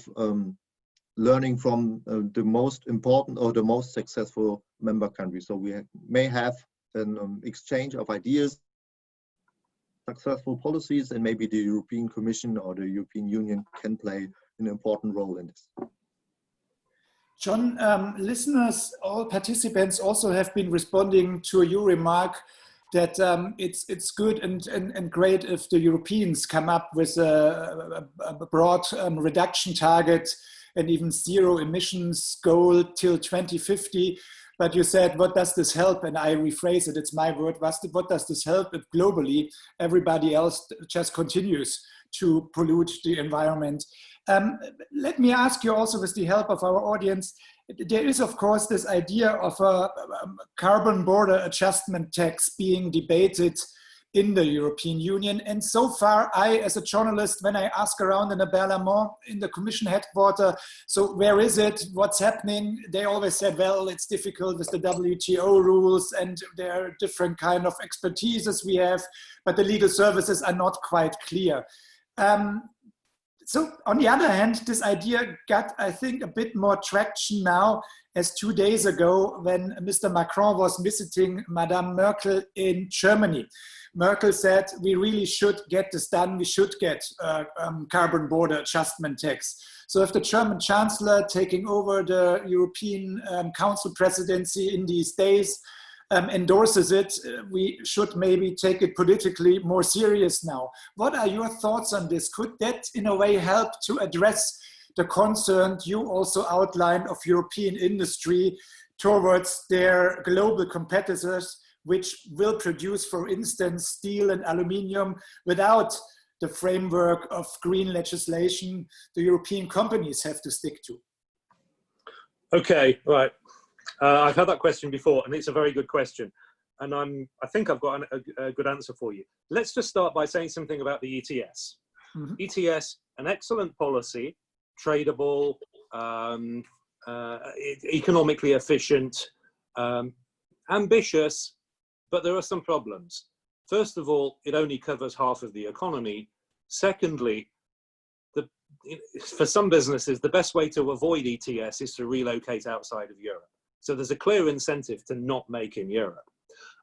learning from the most important or the most successful member countries. So we may have an exchange of ideas, successful policies, and maybe the European Commission or the European Union can play an important role in this. John, listeners, all participants also have been responding to your remark that it's good and great if the Europeans come up with a broad reduction target and even zero emissions goal till 2050. But you said, what does this help? And I rephrase it, it's my word. What does this help if globally everybody else just continues to pollute the environment? Let me ask you also, with the help of our audience, there is, of course, this idea of a carbon border adjustment tax being debated in the European Union. And so far, I, as a journalist, when I ask around in the Berlaymont, in the Commission headquarters, so where is it, what's happening? They always said, well, it's difficult with the WTO rules and there are different kind of expertises we have, but the legal services are not quite clear. So on the other hand, this idea got, I think, a bit more traction now, as 2 days ago when Mr. Macron was visiting Madame Merkel in Germany. Merkel said, we really should get this done. We should get carbon border adjustment tax. So if the German Chancellor taking over the European Council presidency in these days endorses it, we should maybe take it politically more serious now. What are your thoughts on this? Could that in a way help to address the concern you also outlined of European industry towards their global competitors, which will produce, for instance, steel and aluminium without the framework of green legislation the European companies have to stick to? Okay, right. I've had that question before, and it's a very good question. And I think I've got a good answer for you. Let's just start by saying something about the ETS. Mm-hmm. ETS, an excellent policy, tradable, economically efficient, ambitious, but there are some problems. First of all, it only covers half of the economy. Secondly, for some businesses, the best way to avoid ETS is to relocate outside of Europe. So there's a clear incentive to not make in Europe.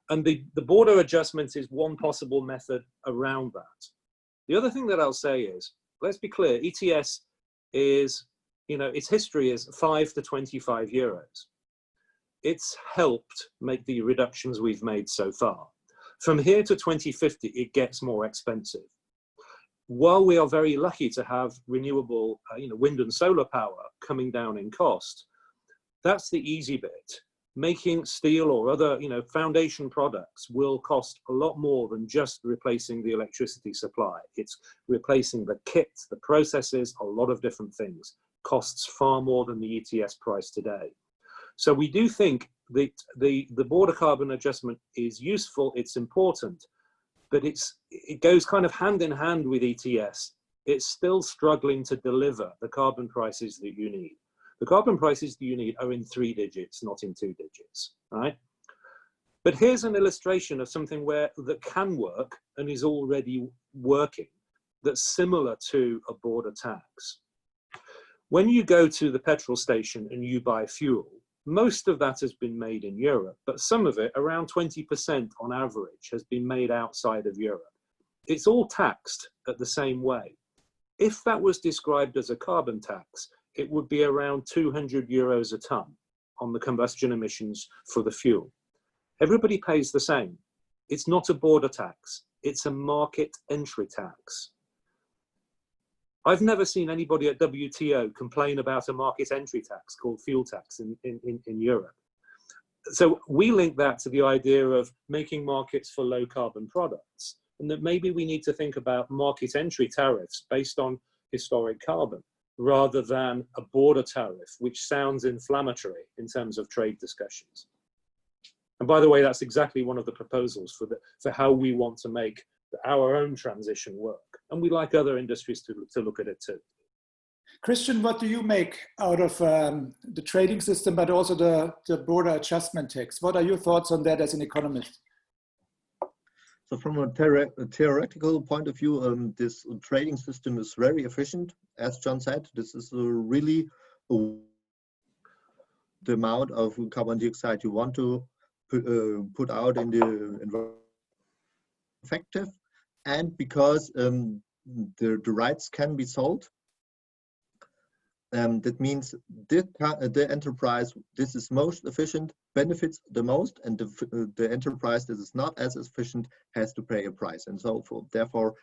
And the border adjustment is one possible method around that. The other thing that I'll say is, let's be clear, ETS is, its history is 5 to 25 euros. It's helped make the reductions we've made so far. From here to 2050, it gets more expensive. While we are very lucky to have renewable, wind and solar power coming down in cost, that's the easy bit. Making steel or other, foundation products will cost a lot more than just replacing the electricity supply. It's replacing the kit, the processes, a lot of different things. Costs far more than the ETS price today. So we do think that the border carbon adjustment is useful, it's important, but it goes kind of hand in hand with ETS it's still struggling to deliver the carbon prices that you need. The carbon prices that you need are in 3 digits, not in 2 digits, right? But here's an illustration of something that can work and is already working, that's similar to a border tax. When you go to the petrol station and you buy fuel, most of that has been made in Europe, but some of it, around 20% on average, has been made outside of Europe. It's all taxed at the same way. If that was described as a carbon tax, it would be around 200 euros a ton on the combustion emissions for the fuel. Everybody pays the same. It's not a border tax, it's a market entry tax. I've never seen anybody at WTO complain about a market entry tax called fuel tax in Europe. So we link that to the idea of making markets for low carbon products, and that maybe we need to think about market entry tariffs based on historic carbon, rather than a border tariff, which sounds inflammatory in terms of trade discussions. And by the way, that's exactly one of the proposals for how we want to make our own transition work. And we'd like other industries to look at it too. Christian, what do you make out of the trading system, but also the border adjustment tax? What are your thoughts on that as an economist? So from a theoretical point of view, this trading system is very efficient. As John said, this is really the amount of carbon dioxide you want to put out in the environment effective. And because the rights can be sold, that means the enterprise this is most efficient benefits the most, and the enterprise that is not as efficient has to pay a price. And so therefore,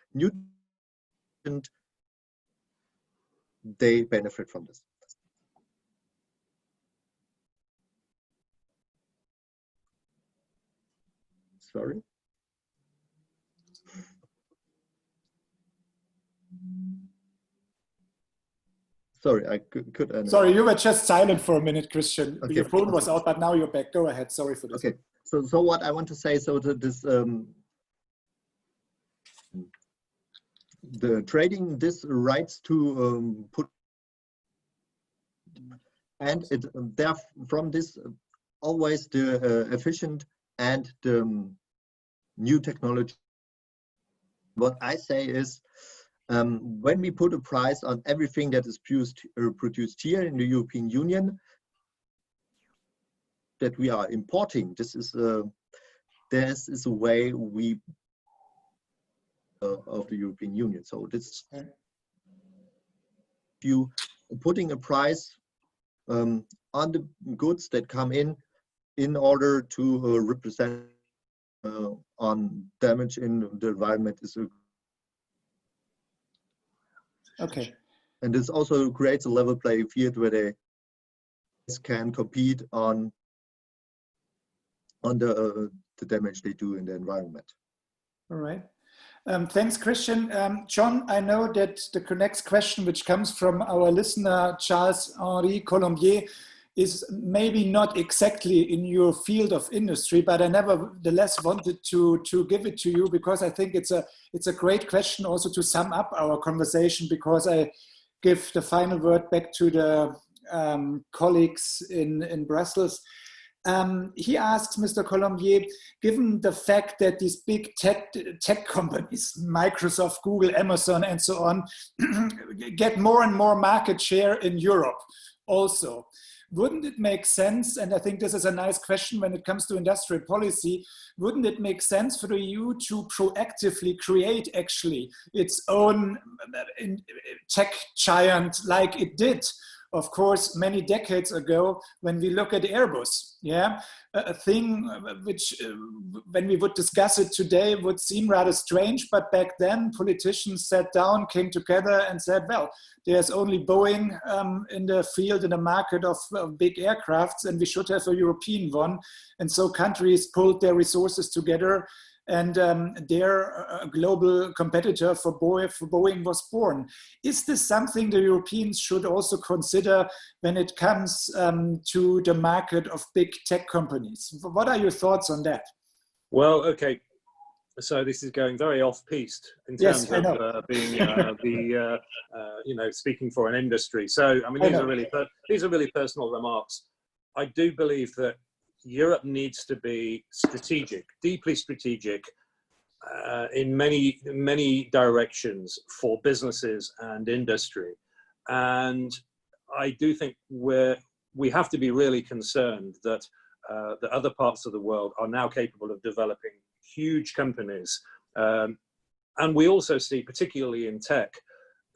they benefit from this. Sorry. Sorry, I could. Sorry, you were just silent for a minute, Christian. Okay. Your phone was out, but now you're back. Go ahead. Sorry for this. Okay. So what I want to say, so that this the trading this rights to put, and it there from this always the efficient and the new technology. What I say is, when we put a price on everything that is produced here in the European Union, that we are importing, this is a way we of the European Union. So this, if you putting a price on the goods that come in order to represent on damage in the environment is a okay. And this also creates a level playing field where they can compete on the damage they do in the environment. All right. Thanks, Christian. John, I know that the next question, which comes from our listener, Charles-Henri Colombier, is maybe not exactly in your field of industry, but I nevertheless wanted to give it to you because I think it's a great question also to sum up our conversation, because I give the final word back to the colleagues in Brussels. He asks, Mr. Colombier, given the fact that these big tech companies, Microsoft, Google, Amazon, and so on, get more and more market share in Europe also, wouldn't it make sense, and I think this is a nice question when it comes to industrial policy, wouldn't it make sense for the EU to proactively create actually its own tech giant like it did, of course, many decades ago, when we look at Airbus, yeah, a thing which, when we would discuss it today, would seem rather strange, but back then politicians sat down, came together and said, well, there's only Boeing in the field, in the market of big aircrafts, and we should have a European one. And so countries pulled their resources together, and their global competitor for Boeing was born. Is this something the Europeans should also consider when it comes to the market of big tech companies? What are your thoughts on that? Well, okay. So this is going very off-piste in terms of being you know, speaking for an industry. So I mean, these are really personal remarks. I do believe that Europe needs to be strategic, deeply strategic, in many directions for businesses and industry. And I do think we have to be really concerned that the other parts of the world are now capable of developing huge companies. And we also see, particularly in tech,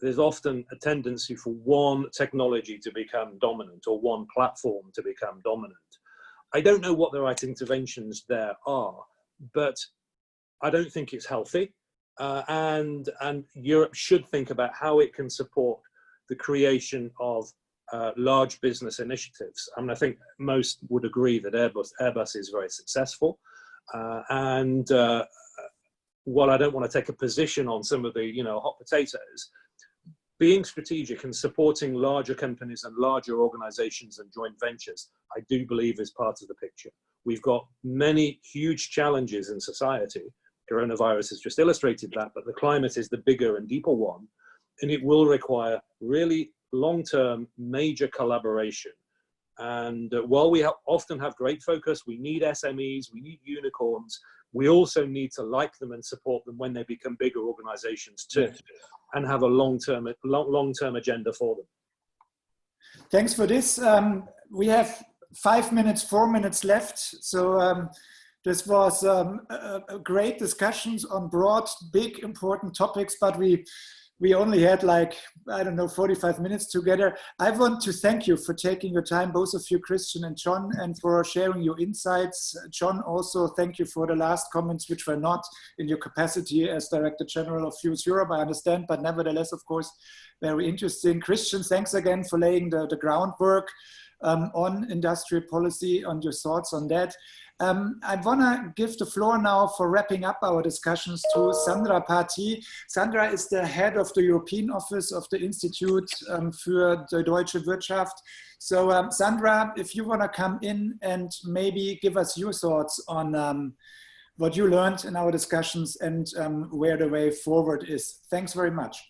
there's often a tendency for one technology to become dominant or one platform to become dominant. I don't know what the right interventions there are, but I don't think it's healthy. And Europe should think about how it can support the creation of large business initiatives. I mean, I think most would agree that Airbus is very successful. While I don't want to take a position on some of the, you know, hot potatoes, being strategic and supporting larger companies and larger organizations and joint ventures, I do believe is part of the picture. We've got many huge challenges in society. Coronavirus has just illustrated that, but the climate is the bigger and deeper one, and it will require really long-term major collaboration. And while we often have great focus, we need SMEs, we need unicorns, we also need to like them and support them when they become bigger organizations too, and have a long-term agenda for them. Thanks for this. We have 4 minutes left. So this was a great discussions on broad, big, important topics, but we only had like, I don't know, 45 minutes together. I want to thank you for taking your time, both of you, Christian and John, and for sharing your insights. John, also thank you for the last comments, which were not in your capacity as Director General of Fuse Europe, I understand, but nevertheless, of course, very interesting. Christian, thanks again for laying the groundwork on industrial policy, on your thoughts on that. I want to give the floor now for wrapping up our discussions to Sandra Paty. Sandra is the head of the European office of the Institute für die Deutsche Wirtschaft. So Sandra, if you want to come in and maybe give us your thoughts on what you learned in our discussions and where the way forward is. Thanks very much.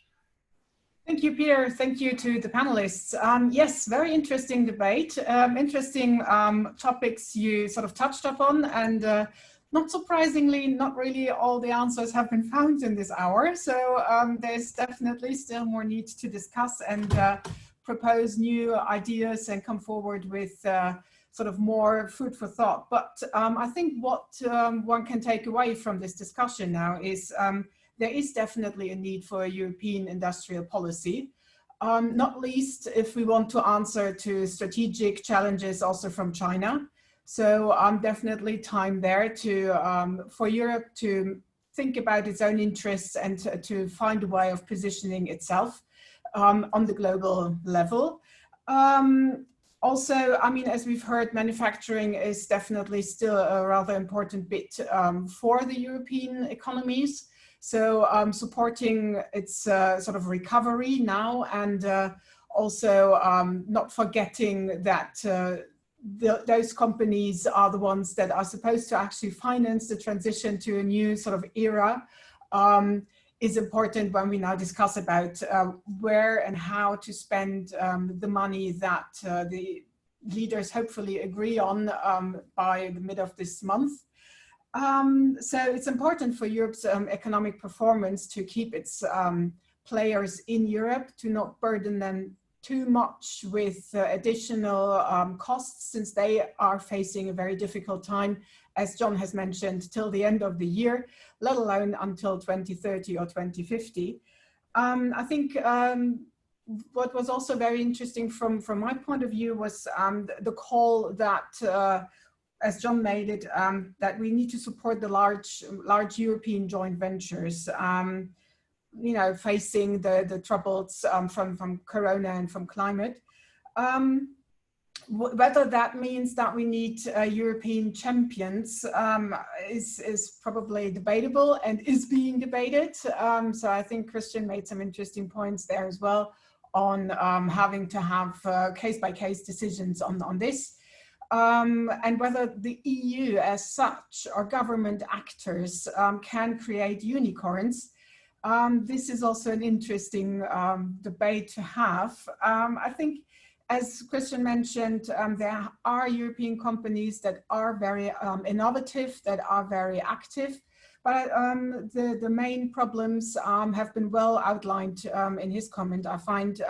Thank you, Peter. Thank you to the panelists. Yes, very interesting debate. Interesting topics you sort of touched upon, and not surprisingly, not really all the answers have been found in this hour. So there's definitely still more need to discuss and propose new ideas and come forward with sort of more food for thought. But I think what one can take away from this discussion now is there is definitely a need for a European industrial policy, not least if we want to answer to strategic challenges also from China. So definitely time there to for Europe to think about its own interests and to find a way of positioning itself on the global level. Also, I mean, as we've heard, manufacturing is definitely still a rather important bit for the European economies. So supporting its sort of recovery now, and also not forgetting that those companies are the ones that are supposed to actually finance the transition to a new sort of era is important when we now discuss about where and how to spend the money that the leaders hopefully agree on by the mid of this month. So it's important for Europe's economic performance to keep its players in Europe, to not burden them too much with additional costs, since they are facing a very difficult time, as John has mentioned, till the end of the year, let alone until 2030 or 2050. I think what was also very interesting from my point of view was the call that as John made it, that we need to support the large European joint ventures, you know, facing the troubles from Corona and from climate. Whether that means that we need European champions is probably debatable and is being debated. So I think Christian made some interesting points there as well on having to have case-by-case decisions on this. and whether the EU as such or government actors can create unicorns. This is also an interesting debate to have. I think, as Christian mentioned, there are European companies that are very innovative, that are very active, but the main problems have been well outlined in his comment. I find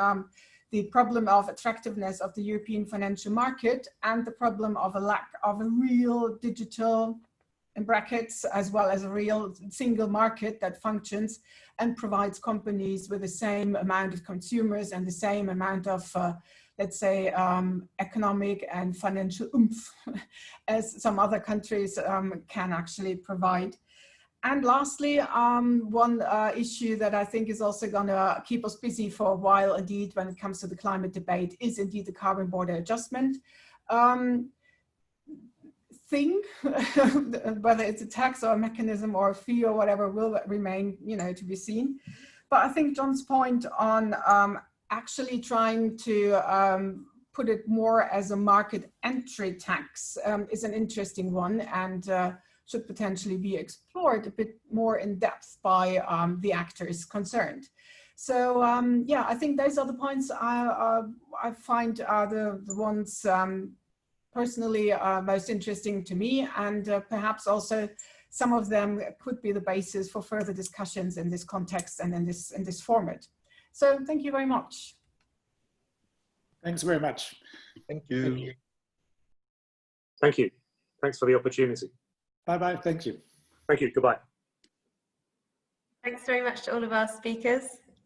the problem of attractiveness of the European financial market and the problem of a lack of a real digital, in brackets, as well as a real single market that functions and provides companies with the same amount of consumers and the same amount of, let's say, economic and financial oomph as some other countries can actually provide. And lastly, one issue that I think is also going to keep us busy for a while, indeed, when it comes to the climate debate, is indeed the carbon border adjustment thing. Whether it's a tax or a mechanism or a fee or whatever will remain, to be seen. But I think John's point on actually trying to put it more as a market entry tax is an interesting one, and should potentially be explored a bit more in depth by the actors concerned. So yeah, I think those are the points I find are the ones personally most interesting to me, and perhaps also some of them could be the basis for further discussions in this context and in this format. So thank you very much. Thanks very much. Thank you. Thank you. Thanks for the opportunity. Bye-bye. Thank you. Thank you. Goodbye. Thanks very much to all of our speakers.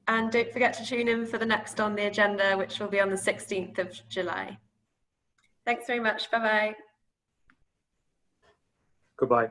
And don't forget to tune in for the next on the agenda, which will be on the 16th of July. Thanks very much. Bye-bye. Goodbye.